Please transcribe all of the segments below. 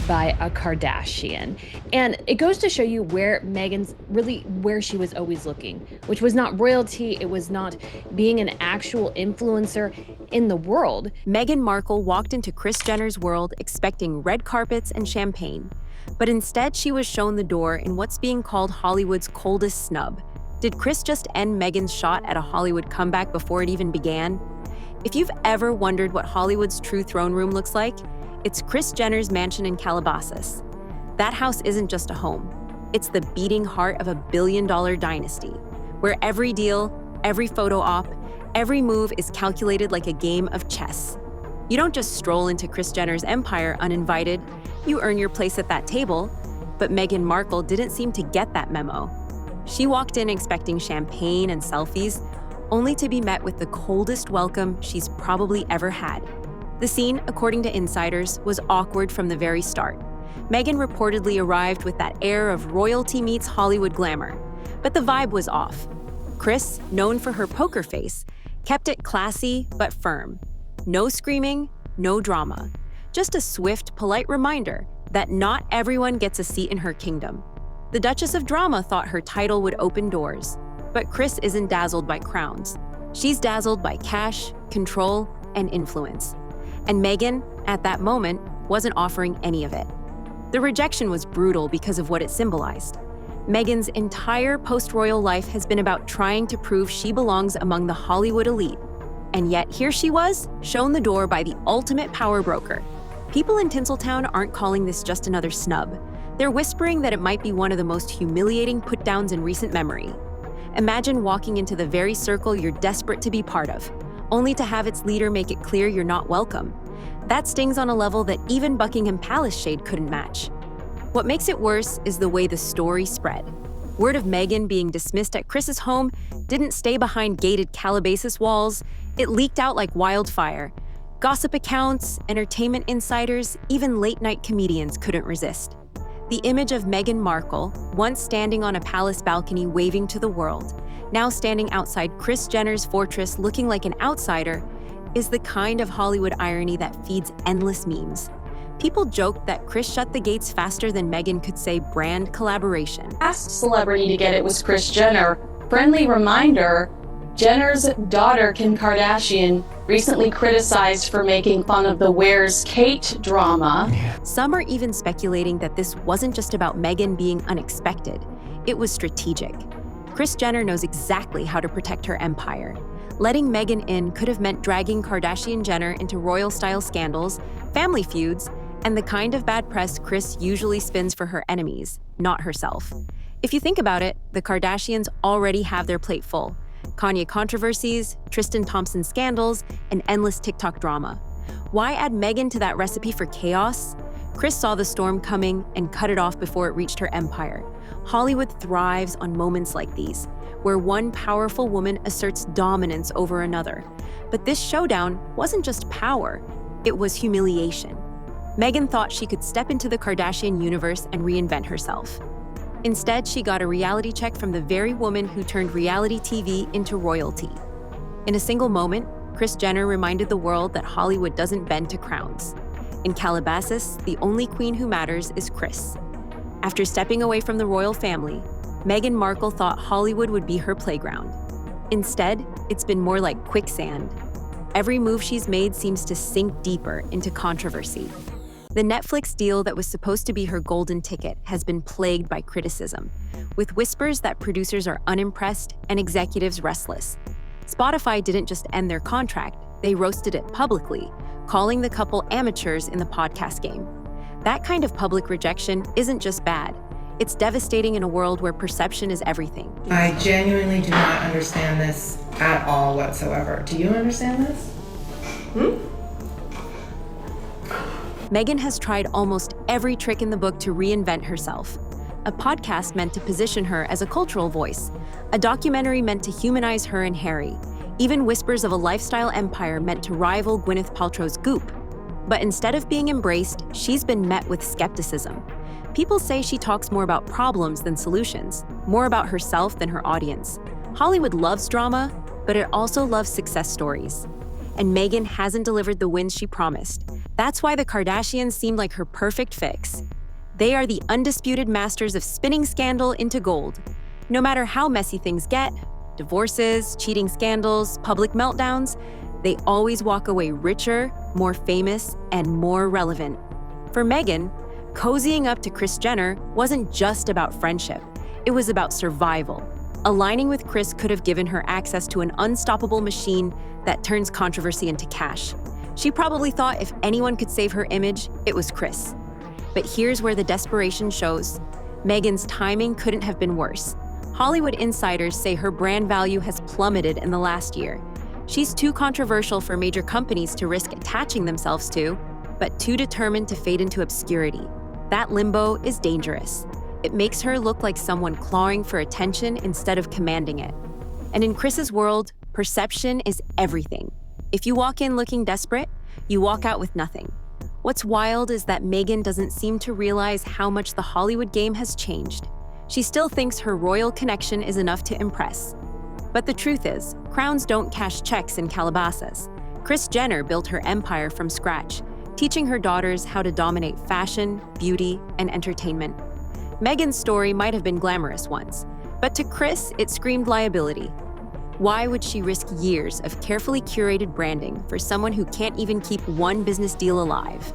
by a Kardashian. And it goes to show you where Meghan's really where she was always looking, which was not royalty, it was not being an actual influencer in the world. Meghan Markle walked into Kris Jenner's world expecting red carpets and champagne. But instead, she was shown the door in what's being called Hollywood's coldest snub. Did Kris just end Meghan's shot at a Hollywood comeback before it even began? If you've ever wondered what Hollywood's true throne room looks like, it's Kris Jenner's mansion in Calabasas. That house isn't just a home. It's the beating heart of a billion-dollar dynasty, where every deal, every photo op, every move is calculated like a game of chess. You don't just stroll into Kris Jenner's empire uninvited, you earn your place at that table. But Meghan Markle didn't seem to get that memo. She walked in expecting champagne and selfies, only to be met with the coldest welcome she's probably ever had. The scene, according to insiders, was awkward from the very start. Meghan reportedly arrived with that air of royalty meets Hollywood glamour, but the vibe was off. Kris, known for her poker face, kept it classy but firm. No screaming, no drama. Just a swift, polite reminder that not everyone gets a seat in her kingdom. The Duchess of Drama thought her title would open doors, but Kris isn't dazzled by crowns. She's dazzled by cash, control, and influence. And Meghan, at that moment, wasn't offering any of it. The rejection was brutal because of what it symbolized. Meghan's entire post-royal life has been about trying to prove she belongs among the Hollywood elite. And yet here she was, shown the door by the ultimate power broker. People in Tinseltown aren't calling this just another snub. They're whispering that it might be one of the most humiliating put-downs in recent memory. Imagine walking into the very circle you're desperate to be part of, only to have its leader make it clear you're not welcome. That stings on a level that even Buckingham Palace shade couldn't match. What makes it worse is the way the story spread. Word of Meghan being dismissed at Kris's home didn't stay behind gated Calabasas walls. It leaked out like wildfire. Gossip accounts, entertainment insiders, even late-night comedians couldn't resist. The image of Meghan Markle, once standing on a palace balcony waving to the world, now standing outside Kris Jenner's fortress looking like an outsider, is the kind of Hollywood irony that feeds endless memes. People joked that Kris shut the gates faster than Meghan could say brand collaboration. Last celebrity to get it was Kris Jenner. Friendly reminder, Jenner's daughter, Kim Kardashian, recently criticized for making fun of the Where's Kate drama. Some are even speculating that this wasn't just about Meghan being unexpected. It was strategic. Kris Jenner knows exactly how to protect her empire. Letting Meghan in could have meant dragging Kardashian-Jenner into royal-style scandals, family feuds, and the kind of bad press Kris usually spins for her enemies, not herself. If you think about it, the Kardashians already have their plate full. Kanye controversies, Tristan Thompson scandals, and endless TikTok drama. Why add Meghan to that recipe for chaos? Kris saw the storm coming and cut it off before it reached her empire. Hollywood thrives on moments like these, where one powerful woman asserts dominance over another. But this showdown wasn't just power, it was humiliation. Meghan thought she could step into the Kardashian universe and reinvent herself. Instead, she got a reality check from the very woman who turned reality TV into royalty. In a single moment, Kris Jenner reminded the world that Hollywood doesn't bend to crowns. In Calabasas, the only queen who matters is Kris. After stepping away from the royal family, Meghan Markle thought Hollywood would be her playground. Instead, it's been more like quicksand. Every move she's made seems to sink deeper into controversy. The Netflix deal that was supposed to be her golden ticket has been plagued by criticism, with whispers that producers are unimpressed and executives restless. Spotify didn't just end their contract, they roasted it publicly, calling the couple amateurs in the podcast game. That kind of public rejection isn't just bad, it's devastating in a world where perception is everything. I genuinely do not understand this at all whatsoever. Do you understand this? Meghan has tried almost every trick in the book to reinvent herself. A podcast meant to position her as a cultural voice, a documentary meant to humanize her and Harry, even whispers of a lifestyle empire meant to rival Gwyneth Paltrow's Goop. But instead of being embraced, she's been met with skepticism. People say she talks more about problems than solutions, more about herself than her audience. Hollywood loves drama, but it also loves success stories. And Meghan hasn't delivered the wins she promised. That's why the Kardashians seemed like her perfect fix. They are the undisputed masters of spinning scandal into gold. No matter how messy things get, divorces, cheating scandals, public meltdowns, they always walk away richer, more famous, and more relevant. For Meghan, cozying up to Kris Jenner wasn't just about friendship. It was about survival. Aligning with Kris could have given her access to an unstoppable machine that turns controversy into cash. She probably thought if anyone could save her image, it was Kris. But here's where the desperation shows. Meghan's timing couldn't have been worse. Hollywood insiders say her brand value has plummeted in the last year. She's too controversial for major companies to risk attaching themselves to, but too determined to fade into obscurity. That limbo is dangerous. It makes her look like someone clawing for attention instead of commanding it. And in Kris's world, perception is everything. If you walk in looking desperate, you walk out with nothing. What's wild is that Meghan doesn't seem to realize how much the Hollywood game has changed. She still thinks her royal connection is enough to impress. But the truth is, crowns don't cash checks in Calabasas. Kris Jenner built her empire from scratch, teaching her daughters how to dominate fashion, beauty, and entertainment. Meghan's story might have been glamorous once, but to Kris, it screamed liability. Why would she risk years of carefully curated branding for someone who can't even keep one business deal alive?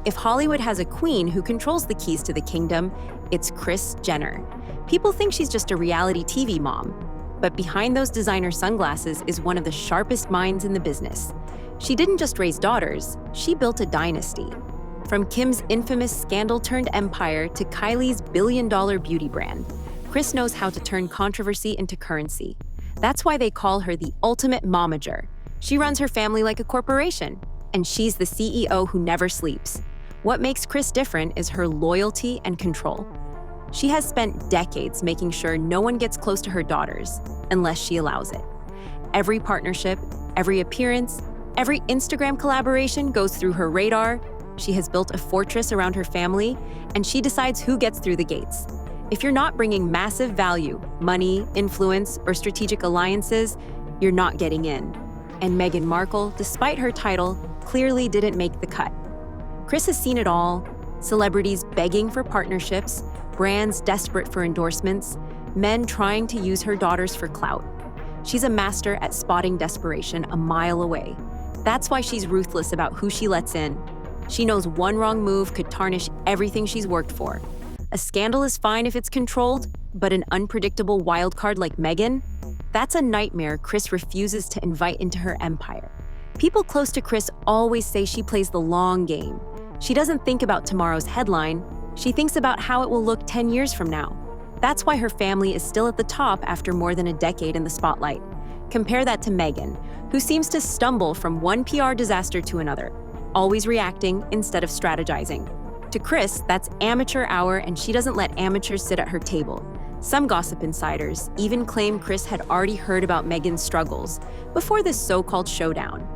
If Hollywood has a queen who controls the keys to the kingdom, it's Kris Jenner. People think she's just a reality TV mom, but behind those designer sunglasses is one of the sharpest minds in the business. She didn't just raise daughters, she built a dynasty. From Kim's infamous scandal-turned empire to Kylie's billion-dollar beauty brand, Kris knows how to turn controversy into currency. That's why they call her the ultimate momager. She runs her family like a corporation, and she's the CEO who never sleeps. What makes Kris different is her loyalty and control. She has spent decades making sure no one gets close to her daughters, unless she allows it. Every partnership, every appearance, every Instagram collaboration goes through her radar. She has built a fortress around her family, and she decides who gets through the gates. If you're not bringing massive value, money, influence, or strategic alliances, you're not getting in. And Meghan Markle, despite her title, clearly didn't make the cut. Kris has seen it all: celebrities begging for partnerships, brands desperate for endorsements, men trying to use her daughters for clout. She's a master at spotting desperation a mile away. That's why she's ruthless about who she lets in. She knows one wrong move could tarnish everything she's worked for. A scandal is fine if it's controlled, but an unpredictable wildcard like Meghan? That's a nightmare Kris refuses to invite into her empire. People close to Kris always say she plays the long game. She doesn't think about tomorrow's headline. She thinks about how it will look 10 years from now. That's why her family is still at the top after more than a decade in the spotlight. Compare that to Meghan, who seems to stumble from one PR disaster to another, always reacting instead of strategizing. To Kris, that's amateur hour, and she doesn't let amateurs sit at her table. Some gossip insiders even claim Kris had already heard about Meghan's struggles before this so-called showdown.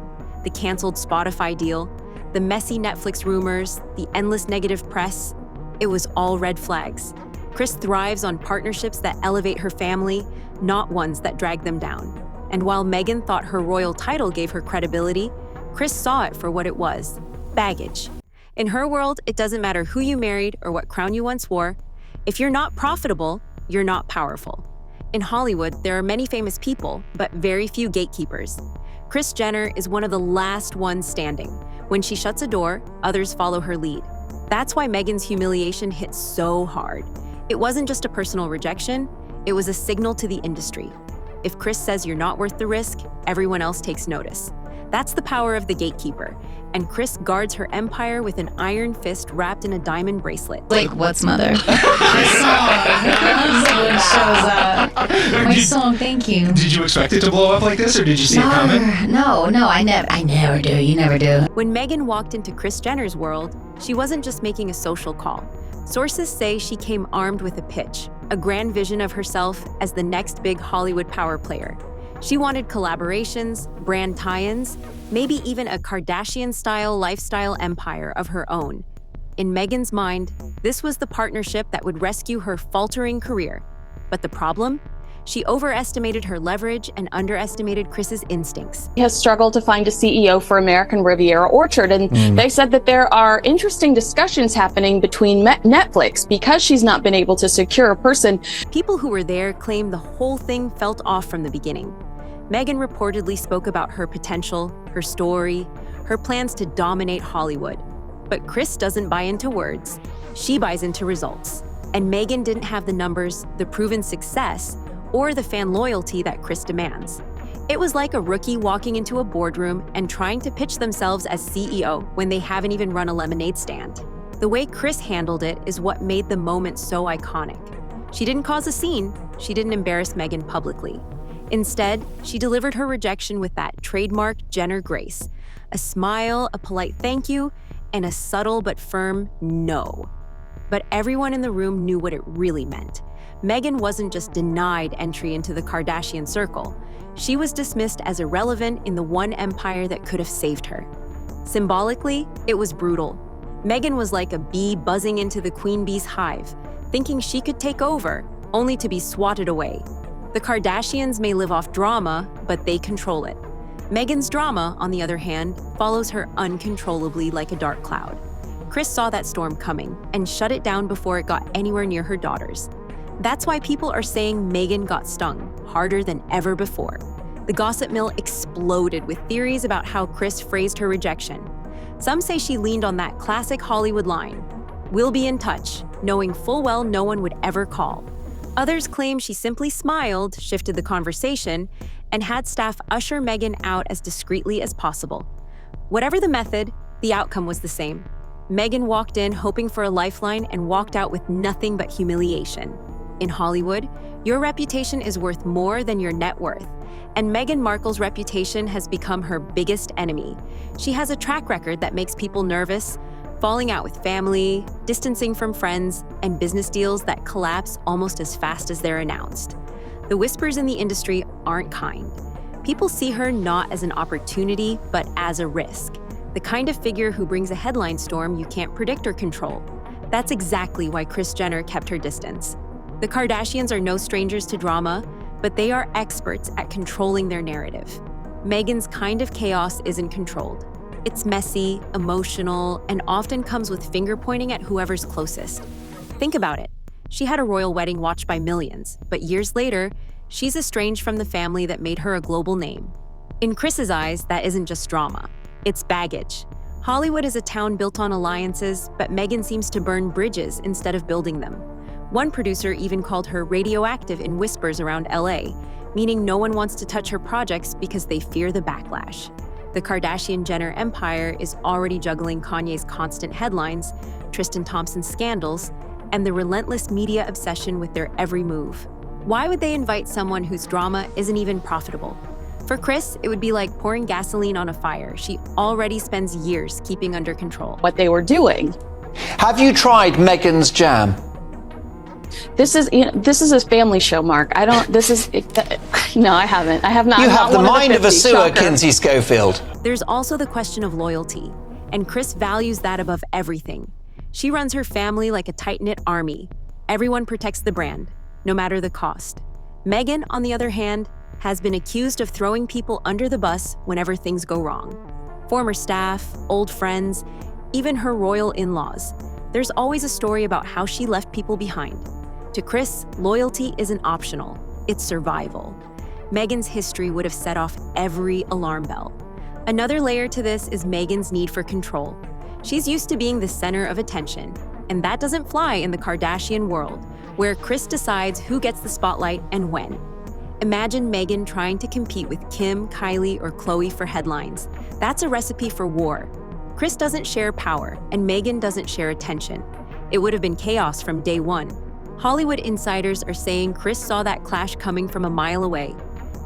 The canceled Spotify deal, the messy Netflix rumors, the endless negative press, it was all red flags. Kris thrives on partnerships that elevate her family, not ones that drag them down. And while Meghan thought her royal title gave her credibility, Kris saw it for what it was: baggage. In her world, it doesn't matter who you married or what crown you once wore. If you're not profitable, you're not powerful. In Hollywood, there are many famous people, but very few gatekeepers. Kris Jenner is one of the last ones standing. When she shuts a door, others follow her lead. That's why Meghan's humiliation hit so hard. It wasn't just a personal rejection, it was a signal to the industry. If Kris says you're not worth the risk, everyone else takes notice. That's the power of the gatekeeper. And Kris guards her empire with an iron fist wrapped in a diamond bracelet. Like, what's mother? My song. Someone shows up. My song, thank you. Did you expect it to blow up like this, or did you see it coming? No, I never do. You never do. When Meghan walked into Kris Jenner's world, she wasn't just making a social call. Sources say she came armed with a pitch, a grand vision of herself as the next big Hollywood power player. She wanted collaborations, brand tie-ins, maybe even a Kardashian-style lifestyle empire of her own. In Meghan's mind, this was the partnership that would rescue her faltering career. But the problem? She overestimated her leverage and underestimated Kris's instincts. Has struggled to find a CEO for American Riviera Orchard, and they said that there are interesting discussions happening between Netflix because she's not been able to secure a person. People who were there claimed the whole thing felt off from the beginning. Meghan reportedly spoke about her potential, her story, her plans to dominate Hollywood. But Kris doesn't buy into words. She buys into results. And Meghan didn't have the numbers, the proven success, or the fan loyalty that Kris demands. It was like a rookie walking into a boardroom and trying to pitch themselves as CEO when they haven't even run a lemonade stand. The way Kris handled it is what made the moment so iconic. She didn't cause a scene. She didn't embarrass Meghan publicly. Instead, she delivered her rejection with that trademark Jenner grace, a smile, a polite thank you, and a subtle but firm no. But everyone in the room knew what it really meant. Meghan wasn't just denied entry into the Kardashian circle. She was dismissed as irrelevant in the one empire that could have saved her. Symbolically, it was brutal. Meghan was like a bee buzzing into the queen bee's hive, thinking she could take over, only to be swatted away. The Kardashians may live off drama, but they control it. Meghan's drama, on the other hand, follows her uncontrollably like a dark cloud. Kris saw that storm coming and shut it down before it got anywhere near her daughters. That's why people are saying Meghan got stung harder than ever before. The gossip mill exploded with theories about how Kris phrased her rejection. Some say she leaned on that classic Hollywood line, "We'll be in touch," knowing full well no one would ever call. Others claim she simply smiled, shifted the conversation, and had staff usher Meghan out as discreetly as possible. Whatever the method, the outcome was the same. Meghan walked in hoping for a lifeline and walked out with nothing but humiliation. In Hollywood, your reputation is worth more than your net worth, and Meghan Markle's reputation has become her biggest enemy. She has a track record that makes people nervous, falling out with family, distancing from friends, and business deals that collapse almost as fast as they're announced. The whispers in the industry aren't kind. People see her not as an opportunity, but as a risk. The kind of figure who brings a headline storm you can't predict or control. That's exactly why Kris Jenner kept her distance. The Kardashians are no strangers to drama, but they are experts at controlling their narrative. Meghan's kind of chaos isn't controlled. It's messy, emotional, and often comes with finger-pointing at whoever's closest. Think about it. She had a royal wedding watched by millions, but years later, she's estranged from the family that made her a global name. In Kris's eyes, that isn't just drama. It's baggage. Hollywood is a town built on alliances, but Meghan seems to burn bridges instead of building them. One producer even called her radioactive in whispers around LA, meaning no one wants to touch her projects because they fear the backlash. The Kardashian-Jenner empire is already juggling Kanye's constant headlines, Tristan Thompson's scandals, and the relentless media obsession with their every move. Why would they invite someone whose drama isn't even profitable? For Kris, it would be like pouring gasoline on a fire she already spends years keeping under control. What they were doing. Have you tried Meghan's jam? This is a family show, Mark. No, I haven't. I have not. You I'm have not the one of mind of a 50. sewer, Shocker. Kinsey Schofield. There's also the question of loyalty, and Kris values that above everything. She runs her family like a tight-knit army. Everyone protects the brand, no matter the cost. Meghan, on the other hand, has been accused of throwing people under the bus whenever things go wrong. Former staff, old friends, even her royal in-laws. There's always a story about how she left people behind. To Kris, loyalty isn't optional, it's survival. Meghan's history would have set off every alarm bell. Another layer to this is Meghan's need for control. She's used to being the center of attention, and that doesn't fly in the Kardashian world, where Kris decides who gets the spotlight and when. Imagine Meghan trying to compete with Kim, Kylie, or Khloe for headlines. That's a recipe for war. Kris doesn't share power, and Meghan doesn't share attention. It would have been chaos from day one. Hollywood insiders are saying Kris saw that clash coming from a mile away.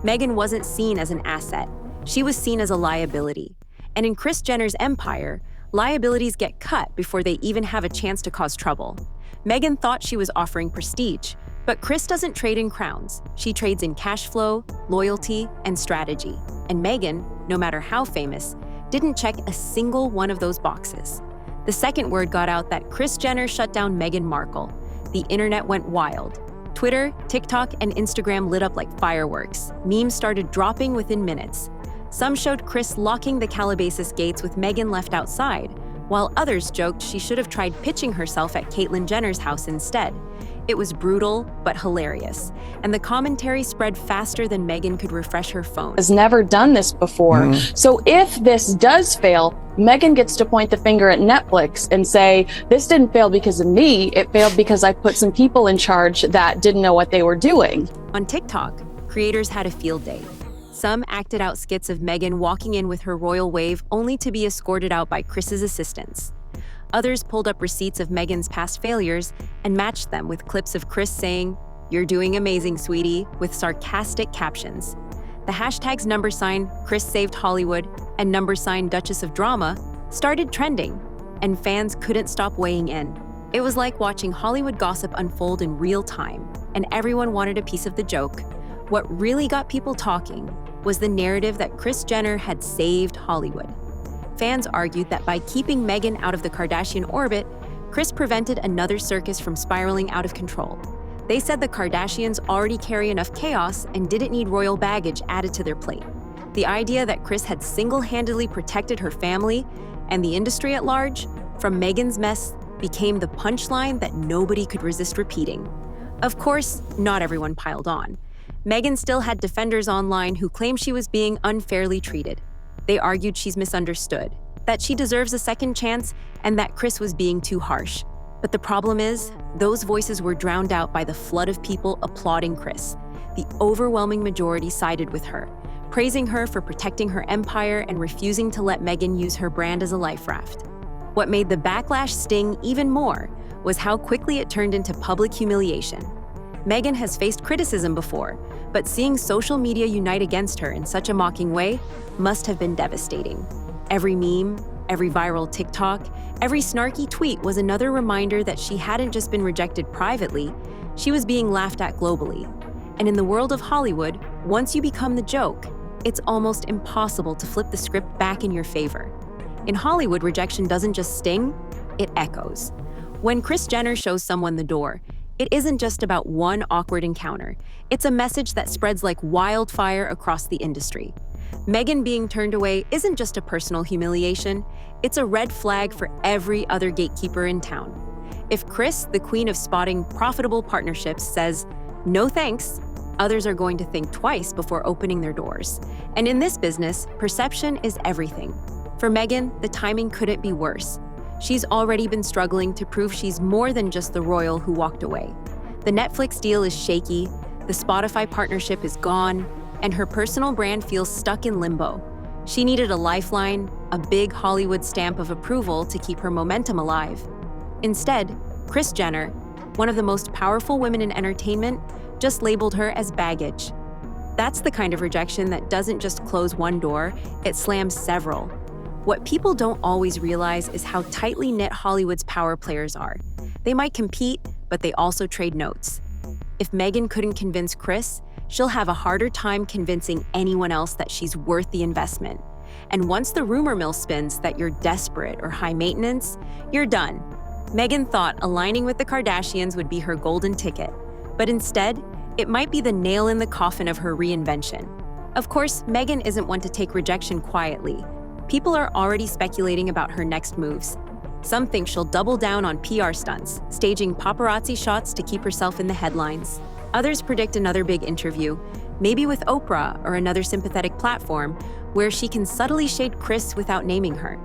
Meghan wasn't seen as an asset. She was seen as a liability. And in Kris Jenner's empire, liabilities get cut before they even have a chance to cause trouble. Meghan thought she was offering prestige, but Kris doesn't trade in crowns. She trades in cash flow, loyalty, and strategy. And Meghan, no matter how famous, didn't check a single one of those boxes. The second word got out that Kris Jenner shut down Meghan Markle. The internet went wild. Twitter, TikTok, and Instagram lit up like fireworks. Memes started dropping within minutes. Some showed Kris locking the Calabasas gates with Meghan left outside, while others joked she should have tried pitching herself at Caitlyn Jenner's house instead. It was brutal, but hilarious, and the commentary spread faster than Meghan could refresh her phone. Has never done this before. So if this does fail, Meghan gets to point the finger at Netflix and say, this didn't fail because of me, it failed because I put some people in charge that didn't know what they were doing. On TikTok, creators had a field day. Some acted out skits of Meghan walking in with her royal wave only to be escorted out by Kris's assistants. Others pulled up receipts of Meghan's past failures and matched them with clips of Kris saying, "You're doing amazing, sweetie," with sarcastic captions. The hashtags #Kris Saved Hollywood and #Duchess of Drama started trending, and fans couldn't stop weighing in. It was like watching Hollywood gossip unfold in real time, and everyone wanted a piece of the joke. What really got people talking was the narrative that Kris Jenner had saved Hollywood. Fans argued that by keeping Meghan out of the Kardashian orbit, Kris prevented another circus from spiraling out of control. They said the Kardashians already carry enough chaos and didn't need royal baggage added to their plate. The idea that Kris had single-handedly protected her family and the industry at large from Meghan's mess became the punchline that nobody could resist repeating. Of course, not everyone piled on. Meghan still had defenders online who claimed she was being unfairly treated. They argued she's misunderstood, that she deserves a second chance, and that Kris was being too harsh. But the problem is, those voices were drowned out by the flood of people applauding Kris. The overwhelming majority sided with her, praising her for protecting her empire and refusing to let Meghan use her brand as a life raft. What made the backlash sting even more was how quickly it turned into public humiliation. Meghan has faced criticism before, but seeing social media unite against her in such a mocking way must have been devastating. Every meme, every viral TikTok, every snarky tweet was another reminder that she hadn't just been rejected privately, she was being laughed at globally. And in the world of Hollywood, once you become the joke, it's almost impossible to flip the script back in your favor. In Hollywood, rejection doesn't just sting, it echoes. When Kris Jenner shows someone the door, it isn't just about one awkward encounter. It's a message that spreads like wildfire across the industry. Meghan being turned away isn't just a personal humiliation, it's a red flag for every other gatekeeper in town. If Kris, the queen of spotting profitable partnerships, says, "No thanks," others are going to think twice before opening their doors. And in this business, perception is everything. For Meghan, the timing couldn't be worse. She's already been struggling to prove she's more than just the royal who walked away. The Netflix deal is shaky, the Spotify partnership is gone, and her personal brand feels stuck in limbo. She needed a lifeline, a big Hollywood stamp of approval to keep her momentum alive. Instead, Kris Jenner, one of the most powerful women in entertainment, just labeled her as baggage. That's the kind of rejection that doesn't just close one door, it slams several. What people don't always realize is how tightly knit Hollywood's power players are. They might compete, but they also trade notes. If Meghan couldn't convince Kris, she'll have a harder time convincing anyone else that she's worth the investment. And once the rumor mill spins that you're desperate or high maintenance, you're done. Meghan thought aligning with the Kardashians would be her golden ticket, but instead, it might be the nail in the coffin of her reinvention. Of course, Meghan isn't one to take rejection quietly. People are already speculating about her next moves. Some think she'll double down on PR stunts, staging paparazzi shots to keep herself in the headlines. Others predict another big interview, maybe with Oprah or another sympathetic platform, where she can subtly shade Kris without naming her.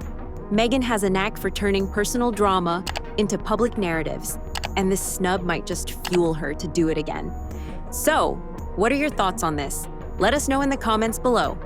Meghan has a knack for turning personal drama into public narratives, and this snub might just fuel her to do it again. So, what are your thoughts on this? Let us know in the comments below.